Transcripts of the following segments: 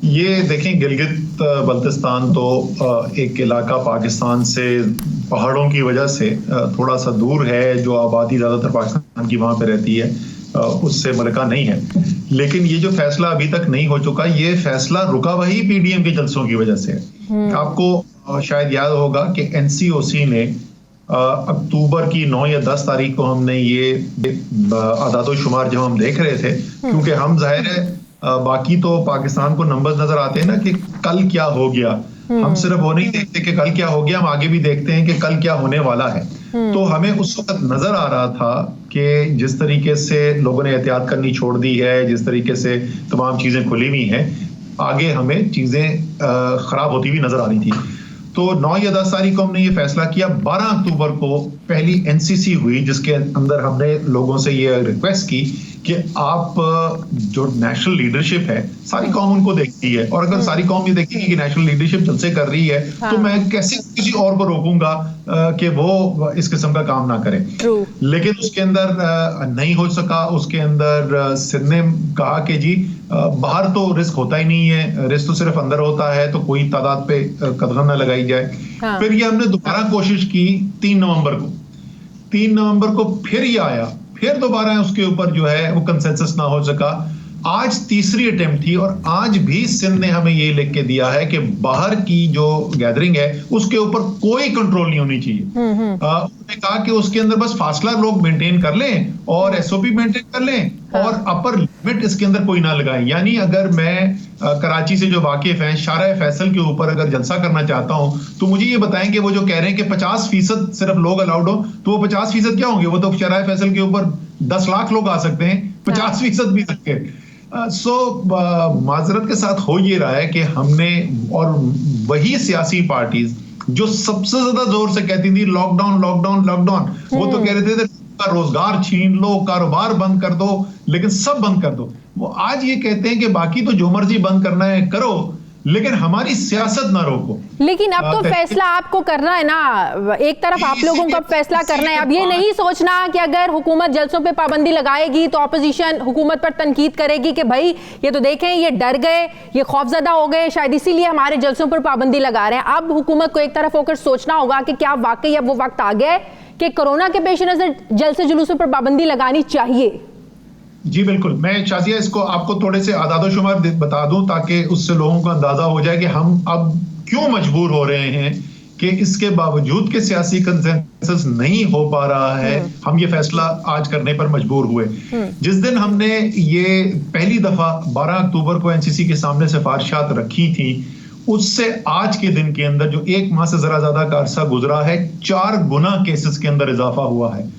ये देखें, गिलगित बल्तिस्तान तो एक इलाका पाकिस्तान से पहाड़ों की वजह से थोड़ा सा दूर है। जो आबादी ज़्यादातर पाकिस्तान की वहाँ पे रहती है उससे मुल्का नहीं है। लेकिन ये जो फैसला अभी तक नहीं हो चुका, ये फैसला रुका वही पीडीएम के जलसों की वजह से है। आपको शायद याद होगा कि एनसीओसी ने अक्टूबर की 9 या 10 तारीख को हमने ये आदादो शुमार जब हम देख रहे थे, क्योंकि हम जाहिर है बाकी तो पाकिस्तान को नंबर्स नजर आते हैं ना कि कल क्या हो गया, हम सिर्फ वो नहीं देखते कि कल क्या हो गया, हम आगे भी देखते हैं कि कल क्या होने वाला है। तो हमें उस वक्त नजर आ रहा था कि जिस तरीके से लोगों ने एहतियात करनी छोड़ दी है, जिस तरीके से तमाम चीजें खुली हुई हैं, आगे हमें चीजें खराब होती हुई नजर आ रही थी। तो 9 या 10 तारीख को हमने ये फैसला किया। 12 अक्टूबर को पहली एनसीसी हुई जिसके अंदर हमने लोगों से ये रिक्वेस्ट की कि आप जो नेशनल लीडरशिप है, सारी कौम उनको देखती है, और अगर सारी कौम ये देखेगी कि नेशनल लीडरशिप जलसे कर रही है, तो मैं कैसे किसी और को रोकूंगा कि वो इस किस्म का काम ना करे। लेकिन उसके अंदर नहीं हो सका। उसके अंदर सिंध ने कहा कि जी बाहर तो रिस्क होता ही नहीं है, रिस्क तो सिर्फ अंदर होता है, तो कोई तादाद पे कदम ना लगाई जाए। फिर ये हमने दोबारा कोशिश की 3 नवंबर को फिर ये आया, फिर दोबारा उसके ऊपर जो है वो कंसेंसस ना हो सका। आज तीसरी अटेम्प्ट थी और आज भी सिंध ने हमें ये लिख के दिया है कि बाहर की जो गैदरिंग है उसके ऊपर कोई कंट्रोल नहीं होनी चाहिए। उन्होंने कहा कि उसके अंदर बस फासला लोग मेंटेन कर लें और एसओपी मेंटेन कर लें और अपर लिमिट इसके अंदर कोई ना लगाएं। यानी अगर मैं कराची से जो वाकिफ हैं, शारा फैसल के ऊपर अगर जलसा करना चाहता हूं, तो मुझे ये बताएं कि वो जो कह रहे हैं कि 50% सिर्फ लोग अलाउड हो, तो वो 50% क्या होंगे? वो तो शारा फैसल के ऊपर 10 लाख लोग आ सकते हैं, 50% भी सकते हैं। माजरत के साथ हो ये रहा है कि हमने, और वही सियासी पार्टीज जो सबसे ज्यादा जोर से कहती थी लॉकडाउन लॉकडाउन लॉकडाउन, वो तो कह रहे थे रोजगार छीन लो, कारोबार बंद कर दो, लेकिन सब बंद कर दो। वो आज ये कहते हैं कि बाकी तो जो मर्जी बंद करना है करो, लेकिन हमारी सियासत ना रोको। लेकिन अब तो फैसला आपको करना है ना, एक तरफ आप लोगों को फैसला करना है। अब ये नहीं सोचना कि अगर हुकूमत जलसों पे पाबंदी लगाएगी तो ऑपोजिशन हुकूमत पर तनकीद करेगी कि भाई ये तो देखें, ये डर गए, ये खौफजदा हो गए, शायद इसीलिए हमारे जलसों पर पाबंदी लगा रहे हैं। अब हुकूमत को एक तरफ होकर सोचना होगा कि क्या वाकई अब वो वक्त आ गया है कि कोरोना के पेश नजर जलसे जुलूसों पर पाबंदी लगानी चाहिए। जी बिल्कुल। मैं शाजिया इसको आपको थोड़े से आदादोशुमार बता दूं ताकि उससे लोगों का अंदाजा हो जाए कि हम अब क्यों मजबूर हो रहे हैं कि इसके बावजूद के सियासी कंसेंसस नहीं हो पा रहा है, हम ये फैसला आज करने पर मजबूर हुए। जिस दिन हमने ये पहली दफा 12 अक्टूबर को एनसीसी के सामने सिफारिशात रखी थी, उससे आज के दिन के अंदर जो 1 माह से जरा ज्यादा का अरसा गुजरा है, 4 गुना केसेस के अंदर इजाफा हुआ है।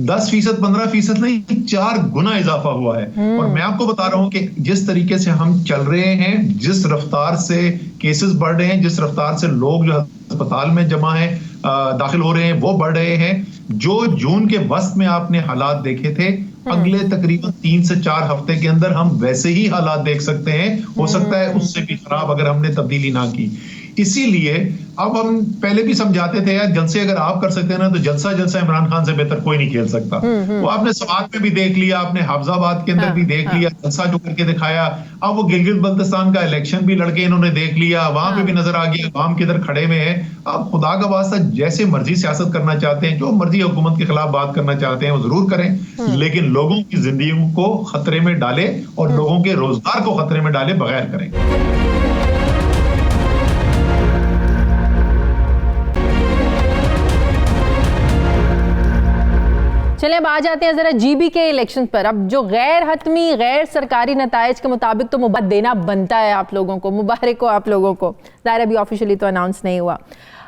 10%, 15% नहीं, 4 गुना इजाफा हुआ है। और मैं आपको बता रहा हूं कि जिस तरीके से हम चल रहे हैं, जिस रफ्तार से केसेस बढ़ रहे हैं, जिस रफ्तार से लोग जो अस्पताल में जमा है, दाखिल हो रहे हैं, वो बढ़ रहे हैं। जो जून के वस्त में आपने हालात देखे थे, अगले तकरीबन 3 से 4 हफ्ते के अंदर हम वैसे ही हालात देख सकते हैं, हो सकता है उससे भी खराब अगर हमने तब्दीली ना की। इसीलिए अब हम पहले भी समझाते थे यार, जलसे अगर आप कर सकते हैं ना, तो जलसा इमरान खान से बेहतर कोई नहीं खेल सकता। वो आपने समात में भी देख लिया, आपने हाफजाबाद के अंदर भी देख लिया, जलसा जो करके दिखाया। अब वो गिलगित बल्तिस्तान का इलेक्शन भी लड़के इन्होंने देख लिया, वहां पे भी नजर आ गया अवाम किधर खड़े में है। अब खुदा का वास्ता जैसे मर्जी सियासत करना चाहते हैं, जो मर्जी हुकूमत के खिलाफ बात करना चाहते हैं, वो जरूर करें, लेकिन लोगों की जिंदगी को खतरे में डाले और लोगों के रोजगार को खतरे में डाले बगैर करें। चलिए अब आ जाते हैं जरा जीबी के इलेक्शन पर। अब जो गैर हतमी गैर सरकारी नताइज के मुताबिक तो मुबारक देना बनता है आप लोगों को, मुबारक हो आप लोगों को। ज़ाहिर अभी ऑफिशियली तो अनाउंस नहीं हुआ।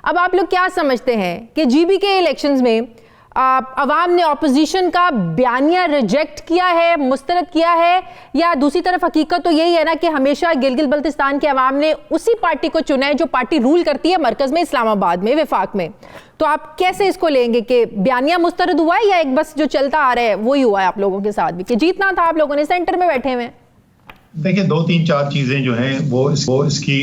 अब आप लोग क्या समझते हैं कि जीबी के इलेक्शंस में अवाम ने ऑपोजिशन का बयानिया रिजेक्ट किया है, मुस्तरद किया है, या दूसरी तरफ हकीकत तो यही है ना कि हमेशा गिलगित बल्तिस्तान के अवाम ने उसी पार्टी को चुना है जो पार्टी रूल करती है मरकज़ में, इस्लामाबाद में, विफाक में। तो आप कैसे इसको लेंगे कि बयानिया मुस्तरद हुआ है या एक बस जो चलता आ रहा है वही हुआ है आप लोगों के साथ भी, कि जीतना था आप लोगों ने, सेंटर में बैठे हुए? देखिए 2-3-4 चीजें जो हैं वो इसकी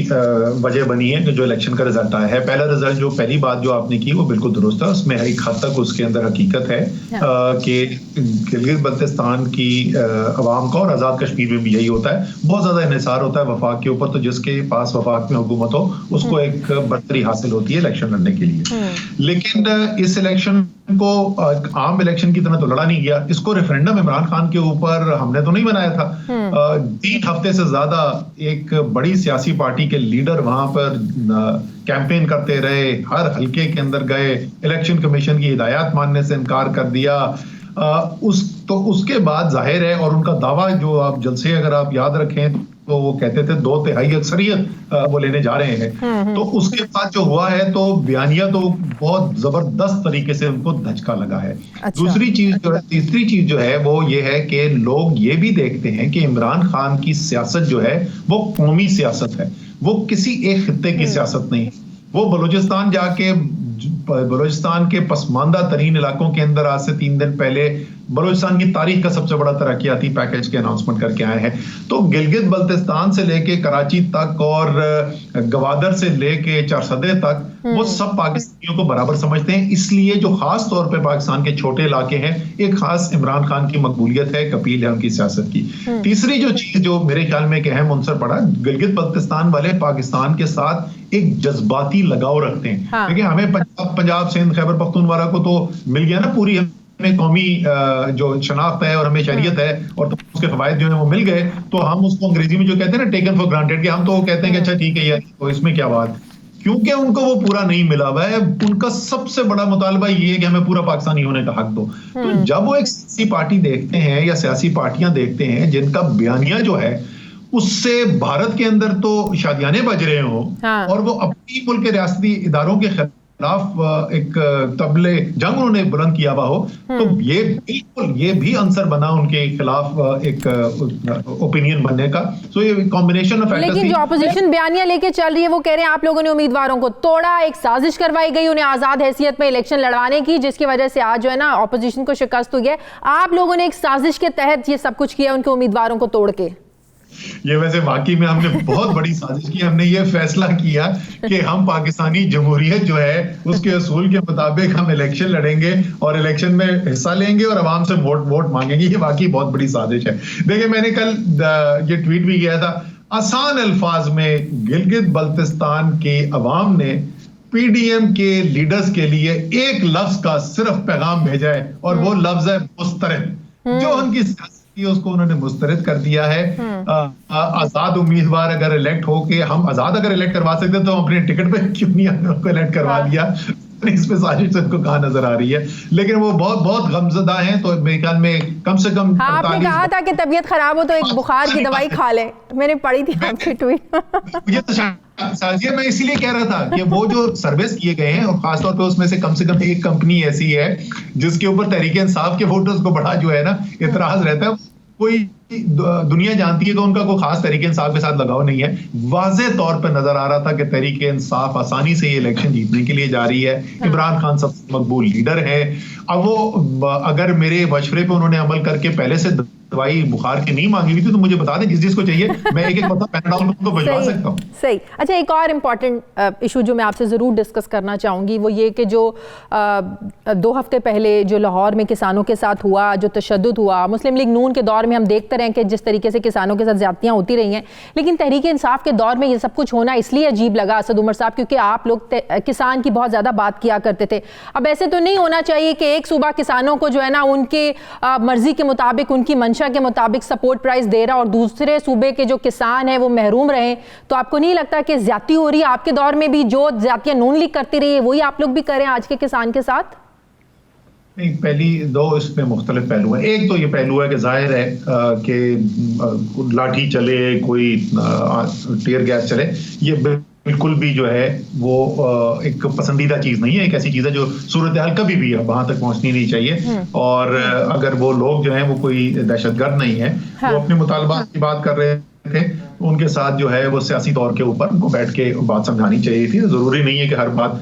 वजह बनी है कि जो इलेक्शन का रिजल्ट आया है। पहला रिजल्ट जो पहली बात जो आपने की वो बिल्कुल दुरुस्त है, उसमें एक हद तक उसके अंदर हकीकत है कि गिलगित बल्तिस्तान की अवाम का और आज़ाद कश्मीर में भी यही होता है, बहुत ज्यादा इन्हिसार होता है वफाक के ऊपर, तो जिसके पास वफाक में हुकूमत हो उसको एक बर्तरी हासिल होती है इलेक्शन लड़ने के लिए। लेकिन इस इलेक्शन को आम इलेक्शन की तरह तो लड़ा नहीं गया, इसको रेफरेंडम इमरान खान के ऊपर हमने तो नहीं बनाया था। 3 हफ्ते से ज्यादा एक बड़ी सियासी पार्टी के लीडर वहां पर कैंपेन करते रहे, हर हलके के अंदर गए, इलेक्शन कमीशन की हिदायत मानने से इनकार कर दिया। उसके बाद जाहिर है, और उनका दावा जो आप जलसे अगर आप याद रखें तो वो कहते थे 2/3 अक्सरियत वो लेने जा रहे हैं। तो उसके बाद जो हुआ है तो बयानिया तो बहुत जबरदस्त तरीके से उनको धचका लगा है। अच्छा। दूसरी चीज जो है, तीसरी चीज जो है वो ये है कि लोग ये भी देखते हैं कि इमरान खान की सियासत जो है वो कौमी सियासत है, वो किसी एक खित्ते की सियासत नहीं। वो बलूचिस्तान जाके बलूचिस्तान के पसमानदा तरीन इलाकों के अंदर आज से 3 दिन पहले बलूचिस्तान की तारीख का सबसे बड़ा तरक्याती पैकेज के अनाउंसमेंट करके आए हैं। तो गिलगित बल्तिस्तान से लेके कराची तक और गवादर से लेके चारसदे तक वो सब पाकिस्तानियों को बराबर समझते हैं। इसलिए जो खास तौर पे पाकिस्तान के छोटे इलाके हैं, एक खास इमरान खान की मकबूलियत है, अपील है उनकी सियासत की। तीसरी जो चीज जो मेरे ख्याल में एक अहम अंसर पड़ा, गिलगित बल्तिस्तान वाले पाकिस्तान के साथ एक जज्बाती लगाव रखते हैं। हाँ। देखिए हमें पंजाब सिंध खैबर पख्तूनख्वा को तो मिल गया ना, पूरी हमें कौमी जो शनाख्त है और हमें शरीयत है और तो उसके फवायद जो है वो मिल गए, तो हम उसको अंग्रेजी में जो कहते हैं ना टेकन फॉर ग्रांटेड, कि हम तो कहते हैं कि अच्छा ठीक है यार तो इसमें क्या बात, क्योंकि उनको वो पूरा नहीं मिला हुआ है। उनका सबसे बड़ा मुतालबा ये है कि हमें पूरा पाकिस्तानी होने का हक दो। तो जब वो एक सियासी पार्टी देखते हैं या सियासी पार्टियां देखते हैं जिनका बयानिया जो है उससे भारत के अंदर तो शादियाने बज रहे हो, हाँ। और वो अपनी मुल्क के रियासती इदारों के खिलाफ एक तबले जंग उन्होंने बुलंद किया हुआ हो, तो ये बिल्कुल ये भी आंसर बना उनके खिलाफ एक ओपिनियन बनने का। सो ये कॉम्बिनेशन ऑफ फैक्टर्स। लेकिन जो ऑपोजिशन बयानिया लेके चल रही है वो कह रहे हैं आप लोगों ने उम्मीदवारों को तोड़ा, एक साजिश करवाई गई उन्हें आजाद हैसियत में इलेक्शन लड़वाने की, जिसकी वजह से आज जो है ना ऑपोजिशन को शिकस्त हुई है। आप लोगों ने एक साजिश के तहत ये सब कुछ किया उनके उम्मीदवारों को तोड़ के। ये वैसे वाकई में हमने बहुत बड़ी साजिश की। हमने ये फैसला किया कि हम पाकिस्तानी जमहूरियत जो है उसके असूल के मुताबिक हम इलेक्शन लड़ेंगे और इलेक्शन में हिस्सा लेंगे और आवाम से वोट मांगेंगे। ये वाकई बहुत बड़ी साजिश है। देखिए मैंने कल ये ट्वीट भी किया था, आसान अल्फाज में गिलगित बल्तिस्तान के अवाम ने पीडीएम के लीडर्स के लिए एक लफ्ज का सिर्फ पैगाम भेजा है, और वो लफ्ज है मुस्तरद। जो उनकी उसको उन्होंने मुस्तरद कर दिया है। आजाद उम्मीदवार अगर इलेक्ट होके, हम आजाद अगर इलेक्ट करवा सकते तो अपने टिकट पे क्यों नहीं उनको इलेक्ट करवा दिया। इसमें साजिश उनको कहाँ नजर आ रही है, लेकिन वो बहुत बहुत गमजदा हैं। तो मेरे ख्याल में कम से कम आपने कहा था कि तबीयत खराब हो तो एक बुखार की दवाई खा ले, मैंने पढ़ी थी आपकी ट्वीट। ये तो साजिया मैं इसीलिए कह रहा था कि वो जो सर्विस किए गए हैं, और खासतौर पे उसमें से कम एक कंपनी ऐसी है जिसके ऊपर तहरीक इंसाफ के वोटर्स को बड़ा जो है ना इतराज रहता है। कोई दुनिया जानती है कि उनका कोई खास तहरीक इंसाफ के साथ लगाव नहीं है। वाज़े तौर पर नजर आ रहा था कि तहरीक इंसाफ आसानी से ये इलेक्शन जीतने के लिए जा रही है। इमरान खान सबसे मकबूल लीडर है। अब वो अगर मेरे मशवरे पे उन्होंने अमल करके पहले से दवाई बुखार की नहीं मांगी हुई थी तो मुझे बता दें, जिस जिसको चाहिए मैं एक पता पैराडाउन उनको भिजवा सकता हूं। सही। अच्छा, एक और इम्पॉर्टेंट इशू जो मैं आपसे ज़रूर डिस्कस करना चाहूँगी वो ये कि जो 2 हफ्ते पहले जो लाहौर में किसानों के साथ हुआ, जो तशद्दुद हुआ, मुस्लिम लीग नून के दौर में हम देखते रहे कि जिस तरीके से किसानों के साथ ज़्यादतियाँ होती रही हैं, लेकिन तहरीक इंसाफ के दौर में ये सब कुछ होना इसलिए अजीब लगा असद उमर साहब क्योंकि आप लोग किसान की बहुत ज़्यादा बात किया करते थे। अब ऐसे तो नहीं होना चाहिए कि एक सूबा किसानों को जो है ना उनके मर्जी के मुताबिक, उनकी मंशा के मुताबिक सपोर्ट प्राइस दे रहा और दूसरे सूबे के जो किसान हैं वो महरूम रहे। तो आपको नहीं लगता कि ज्यादती हो रही है? आपके दौर में भी जो ज्यादतियां नून लीग करती रही है वही आप लोग भी करें आज के किसान के साथ? नहीं, पहली दो इसमें मुख्तलिफ पहलू है। एक तो ये पहलू है कि जाहिर है कि लाठी चले, कोई टीयर गैस चले, ये बिल्कुल भी जो है वो एक पसंदीदा चीज नहीं है। एक ऐसी चीज है जो सूरत हाल कभी भी वहां तक पहुंचनी नहीं चाहिए। और अगर वो लोग जो है वो कोई दहशतगर्द नहीं है, हाँ। वो अपने मुतालबात की बात कर रहे थे, उनके साथ जो है वो सियासी तौर के ऊपर उनको बैठ के बात समझानी चाहिए थी। जरूरी नहीं है कि हर बात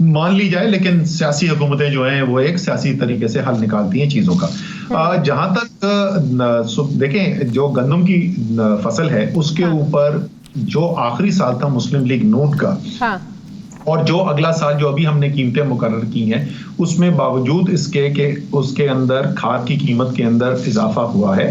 मान ली जाए, लेकिन सियासी हुकूमतें जो हैं वो एक सियासी तरीके से हल निकालती हैं चीजों का। जहां तक देखें, जो गंदम की फसल है उसके ऊपर जो आखिरी साल था मुस्लिम लीग नून का, हाँ। और जो अगला साल जो अभी हमने कीमतें मुकर्रर की हैं, उसमें बावजूद इसके कि उसके अंदर खाद की कीमत के अंदर इजाफा हुआ है।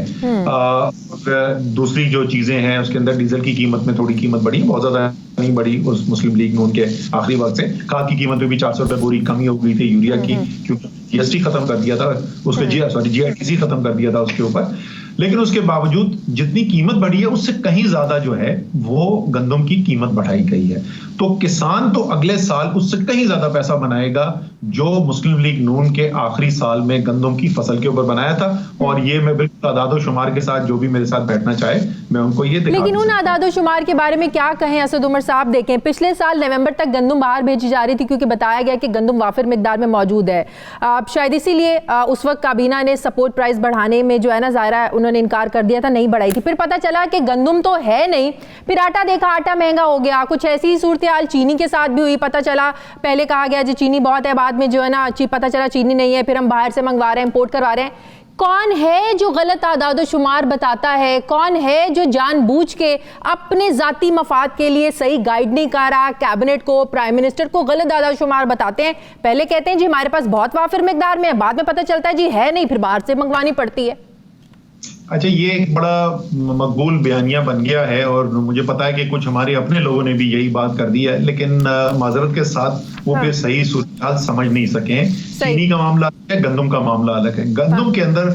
दूसरी जो चीजें हैं उसके अंदर डीजल की कीमत में थोड़ी कीमत बढ़ी, बहुत ज्यादा नहीं बढ़ी उस मुस्लिम लीग नून के आखिरी वक्त से। खाद की कीमत में भी 400 रुपए बोरी कमी हो गई थी यूरिया की, क्योंकि जीएसटी खत्म कर दिया था उसके, जीआईटीसी खत्म कर दिया था उसके ऊपर। लेकिन उसके बावजूद जितनी कीमत बढ़ी है उससे कहीं ज्यादा जो है वो गंदम की कीमत बढ़ाई गई है। तो किसान तो अगले साल उससे कहीं ज्यादा पैसा बनाएगा जो मुस्लिम लीग नून के आखिरी साल में गंदम की फसल के ऊपर बनाया था। और ये मैं बिल्कुल आदादो शुमार के साथ, जो भी मेरे साथ बैठना चाहे मैं उनको ये दिखा। लेकिन उन आदादो शुमार के बारे में क्या कहें असद उमर साहब? देखें, पिछले साल नवंबर तक गंदम बाहर भेजी जा रही थी क्योंकि बताया गया कि गंदम वाफिर मिकदार में मौजूद है। शायद इसीलिए उस वक्त काबीना ने सपोर्ट प्राइस बढ़ाने में जो है ना, ज़ाहिर उन्होंने इनकार कर दिया था, नहीं बढ़ाई थी। फिर पता चला कि गंदम तो है नहीं, फिर आटा देखा, आटा महंगा हो गया। कुछ ऐसी ही सूरत हाल चीनी के साथ भी हुई। पता चला पहले कहा गया जी चीनी बहुत है, बाद में जो है ना पता चला चीनी नहीं है, फिर हम बाहर से मंगवा रहे हैं, इंपोर्ट करवा रहे हैं। कौन है जो गलत आदादो शुमार बताता है? कौन है जो जानबूझ के अपने जाती मफाद के लिए सही गाइड नहीं कर रहा? कैबिनेट को, प्राइम मिनिस्टर को गलत आदादो शुमार बताते हैं। पहले कहते हैं जी हमारे पास बहुत वाफिर मिकदार में है, बाद में पता चलता है जी है नहीं, फिर बाहर से मंगवानी पड़ती है। अच्छा, ये एक बड़ा मकबूल बयानिया बन गया है और मुझे पता है कि कुछ हमारे अपने लोगों ने भी यही बात कर दी है, लेकिन माजरत के साथ वो भी सही सूरत समझ नहीं सके। चीनी का मामला है, गंदम का मामला अलग है। गंदम के अंदर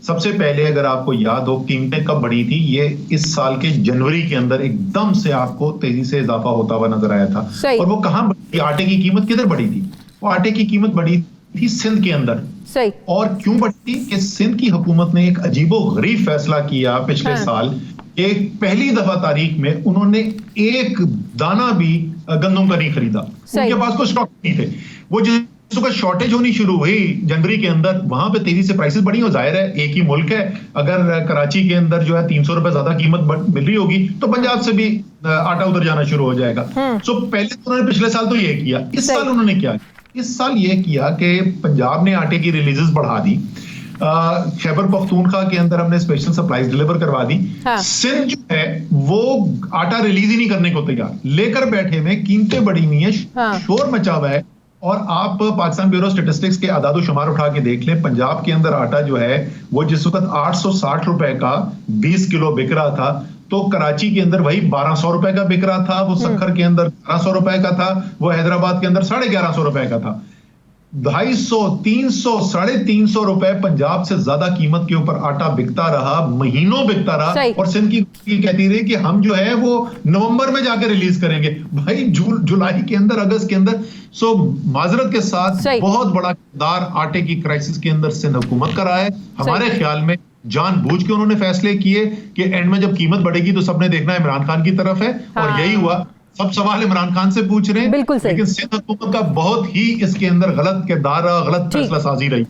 सबसे पहले अगर आपको याद हो कीमतें कब बढ़ी थी, ये इस साल के जनवरी के अंदर एकदम से आपको तेजी से इजाफा होता हुआ नजर आया था। और वो कहां बढ़ी? आटे की कीमत किधर बढ़ी थी? वो आटे की कीमत बढ़ी थी सिंध के अंदर। सही। और क्यों बढ़ी? कि सिंध की हुकूमत ने एक अजीबो गरीब फैसला किया पिछले साल। एक पहली दफा तारीख में उन्होंने एक दाना भी गंदम का नहीं खरीदा। उनके पास कोई स्टॉक नहीं थे। वो जिसका शॉर्टेज होनी शुरू हुई जनवरी के अंदर, वहां पे तेजी से प्राइसेस बढ़ी। और जाहिर है एक ही मुल्क है, अगर कराची के अंदर जो है 300 रुपए ज्यादा कीमत मिल रही होगी तो पंजाब से भी आटा उधर जाना शुरू हो जाएगा। सो पहले तो उन्होंने पिछले साल तो ये किया। इस साल उन्होंने क्या? इस साल ये किया कि पंजाब ने आटे की रिलीजेस बढ़ा दी। खैबर पख्तूनख्वा के अंदर हमने स्पेशल सप्लाईज डिलीवर करवा दी। सिंध जो है वो आटा रिलीज ही नहीं करने को तैयार, लेकर बैठे में कीमतें बढ़ी हुई है, शोर मचा हुआ है। और आप पाकिस्तान ब्यूरो स्टेटिस्टिक्स के आदादो शुमार उठा के देख लें, पंजाब के अंदर आटा जो है वो जिस वक्त 860 रुपए का 20 किलो बिक रहा था, तो कराची के अंदर वही 1200 रुपए का बिक रहा था। वो सक्खर के अंदर 1200 रुपए का था। वो हैदराबाद के अंदर 1150 रुपए का था। 250, 300, 350 रुपए पंजाब से ज्यादा कीमत के ऊपर आटा बिकता रहा, महीनों बिकता रहा। और सिंध की कहती रही कि हम जो है वो नवंबर में जाकर रिलीज करेंगे। भाई जुलाई के अंदर, अगस्त के अंदर। सो माजरत के साथ बहुत बड़ा किरदार आटे की क्राइसिस के अंदर सिंध हुकूमत का रहा है। हमारे ख्याल में जानबूझ के उन्होंने फैसले किए कि एंड में जब कीमत बढ़ेगी तो सबने देखना इमरान खान की तरफ है। और यही हुआ। सब सवाल इमरान खान से पूछ रहे हैं, बिल्कुल सही। लेकिन सिंध हुकूमत का बहुत ही इसके अंदर गलत किरदार, गलत फैसला साजी रही।